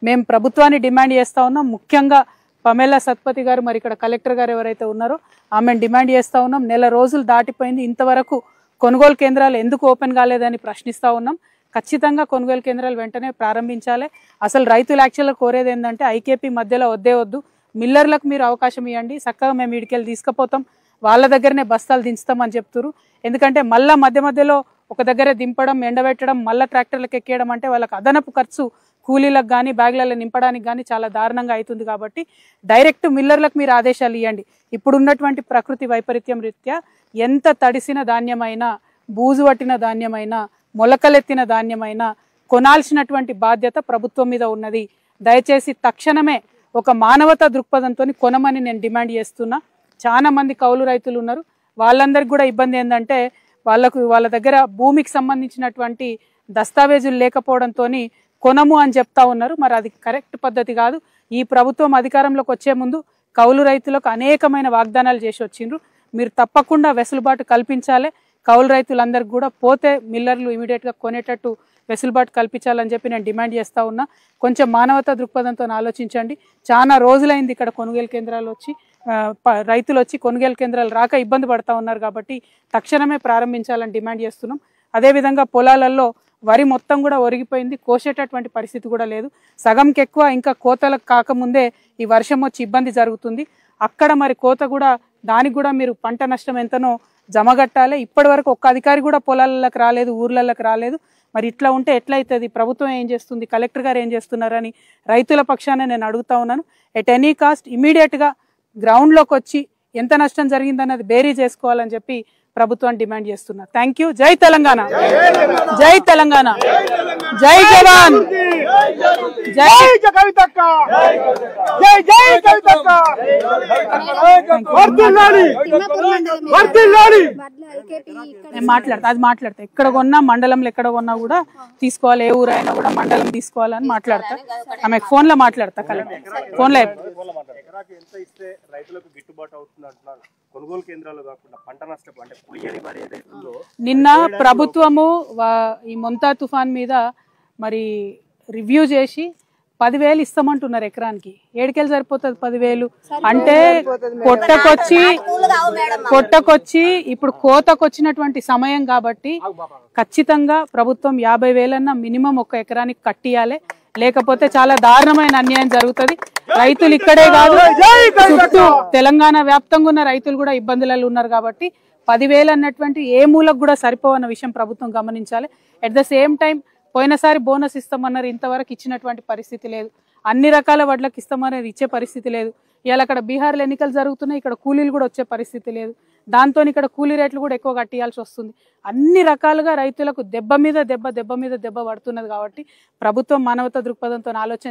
మేము ప్రభుత్వాన్ని డిమాండ్ చేస్తా ఉన్నాం. ముఖ్యంగా పమేలా సత్పతి గారు మరి ఇక్కడ కలెక్టర్ గారు ఎవరైతే ఉన్నారో ఆమెను డిమాండ్ చేస్తా ఉన్నాం. నెల రోజులు దాటిపోయింది, ఇంతవరకు కొనుగోలు కేంద్రాలు ఎందుకు ఓపెన్ కాలేదని ప్రశ్నిస్తూ ఉన్నాం. ఖచ్చితంగా కొనుగోలు కేంద్రాలు వెంటనే ప్రారంభించాలి. అసలు రైతులు యాక్చువల్గా కోరేది ఏంటంటే ఐకేపీ మధ్యలో వద్దు, మిల్లర్లకు మీరు అవకాశం ఇవ్వండి, చక్కగా మేము ఇడికెళ్ళి తీసుకుపోతాం, వాళ్ళ దగ్గరనే బస్తాలు దించుతామని చెప్తున్నారు. ఎందుకంటే మళ్ళీ మధ్యలో ఒక దగ్గర దింపడం, ఎండబెట్టడం, మళ్ళీ ట్రాక్టర్లకు ఎక్కేయడం అంటే వాళ్ళకి అదనపు ఖర్చు కూలీలకు కానీ బ్యాగులలో నింపడానికి కానీ చాలా దారుణంగా అవుతుంది. కాబట్టి డైరెక్ట్ మిల్లర్లకు మీరు ఆదేశాలు ఇవ్వండి. ఇప్పుడున్నటువంటి ప్రకృతి వైపరీత్యం రీత్యా ఎంత తడిసిన ధాన్యమైనా, బూజు పట్టిన ధాన్యమైనా, మొలకలెత్తిన ధాన్యమైనా కొనాల్సినటువంటి బాధ్యత ప్రభుత్వం మీద ఉన్నది. దయచేసి తక్షణమే ఒక మానవతా దృక్పథంతో కొనమని నేను డిమాండ్ చేస్తున్నా. చాలా మంది కౌలు రైతులు ఉన్నారు, వాళ్ళందరికీ కూడా ఇబ్బంది ఏంటంటే వాళ్ళ దగ్గర భూమికి సంబంధించినటువంటి దస్తావేజులు లేకపోవడంతో కొనము అని చెప్తా ఉన్నారు. మరి అది కరెక్ట్ పద్ధతి కాదు. ఈ ప్రభుత్వం అధికారంలోకి వచ్చే ముందు కౌలు రైతులకు అనేకమైన వాగ్దానాలు చేసి వచ్చిండ్రు. మీరు తప్పకుండా వెసులుబాటు కల్పించాలి. కౌలు రైతులందరికీ కూడా పోతే మిల్లర్లు ఇమీడియట్గా కొనేటట్టు వెసులుబాటు కల్పించాలని చెప్పి నేను డిమాండ్ చేస్తూ ఉన్నా. కొంచెం మానవతా దృక్పథంతో ఆలోచించండి. చాలా రోజులైంది ఇక్కడ కొనుగోలు కేంద్రాలు వచ్చి, రైతులు వచ్చి కొనుగోలు కేంద్రాలు రాక ఇబ్బంది పడతా ఉన్నారు. కాబట్టి తక్షణమే ప్రారంభించాలని డిమాండ్ చేస్తున్నాం. అదేవిధంగా పొలాలలో వరి మొత్తం కూడా ఒరిగిపోయింది, కోసేటటువంటి పరిస్థితి కూడా లేదు. సగంకి ఎక్కువ ఇంకా కోతలకు కాకముందే ఈ వర్షం వచ్చి ఇబ్బంది జరుగుతుంది. అక్కడ మరి కోత కూడా, దానికి కూడా మీరు పంట నష్టం ఎంతనో జమగట్టాలి. ఇప్పటి వరకు ఒక్క అధికారి కూడా పొలాలకు రాలేదు, ఊర్లలోకి రాలేదు. మరి ఇట్లా ఉంటే ఎట్లయితుంది? ప్రభుత్వం ఏం చేస్తుంది, కలెక్టర్ గారు ఏం చేస్తున్నారని రైతుల పక్షాన నేను అడుగుతా ఉన్నాను. ఎట్ ఎనీ కాస్ట్ ఇమీడియట్గా గ్రౌండ్లోకి వచ్చి ఎంత నష్టం జరిగిందన్నది బేరీ చేసుకోవాలని చెప్పి ప్రభుత్వాన్ని డిమాండ్ చేస్తున్నా. Thank you. జై తెలంగాణ, జై తెలంగాణ, జై జవాన్, జై కవితక్క, జై జై కవితక్క. మాట్లాడతా ఎక్కడ కొన్నా, మండలంలో ఎక్కడ కొన్నా కూడా తీసుకోవాలి, ఏ ఊరైనా కూడా మండలం తీసుకోవాలని మాట్లాడతా. ఆమె ఫోన్లో మాట్లాడతా, కలెక్టర్ ఫోన్లో. ఎంత ఇస్తే రైతులకు గిట్టుబాటు అవుతుంది అంటున్నారు? కొనుగోలు కేంద్రాలు కాకుండా పంట నష్టం అంటే నిన్న ప్రభుత్వము ఈ మొంతా తుఫాన్ మీద మరి రివ్యూ చేసి 10,000 ఇస్తామంటున్నారు ఎకరానికి. ఏడుకెళ్ళి సరిపోతుంది 10,000 అంటే? కొట్టకొచ్చి ఇప్పుడు కోతకు వచ్చినటువంటి సమయం కాబట్టి ఖచ్చితంగా ప్రభుత్వం 50,000 మినిమం ఒక ఎకరానికి కట్టియాలి. లేకపోతే చాలా దారుణమైన అన్యాయం జరుగుతుంది. రైతులు ఇక్కడే కాదు, చుట్టూ తెలంగాణ వ్యాప్తంగా ఉన్న రైతులు కూడా ఇబ్బందులలో ఉన్నారు. కాబట్టి 10,000 అన్నటువంటి ఏ మూలకు కూడా సరిపోవన్న విషయం ప్రభుత్వం గమనించాలి. అట్ ద సేమ్ టైం పోయినసారి బోనస్ ఇస్తామన్నారు, ఇంతవరకు ఇచ్చినటువంటి పరిస్థితి లేదు. అన్ని రకాల వడ్లకు ఇస్తామనేది ఇచ్చే పరిస్థితి లేదు. ఇవాళ అక్కడ బీహార్లో ఎన్నికలు జరుగుతున్నాయి, ఇక్కడ కూలీలు కూడా వచ్చే పరిస్థితి లేదు. దాంతో ఇక్కడ కూలీ రేట్లు కూడా ఎక్కువ కట్టియాల్సి వస్తుంది. అన్ని రకాలుగా రైతులకు దెబ్బ మీద దెబ్బ పడుతున్నది. కాబట్టి ప్రభుత్వం మానవతా దృక్పథంతో ఆలోచన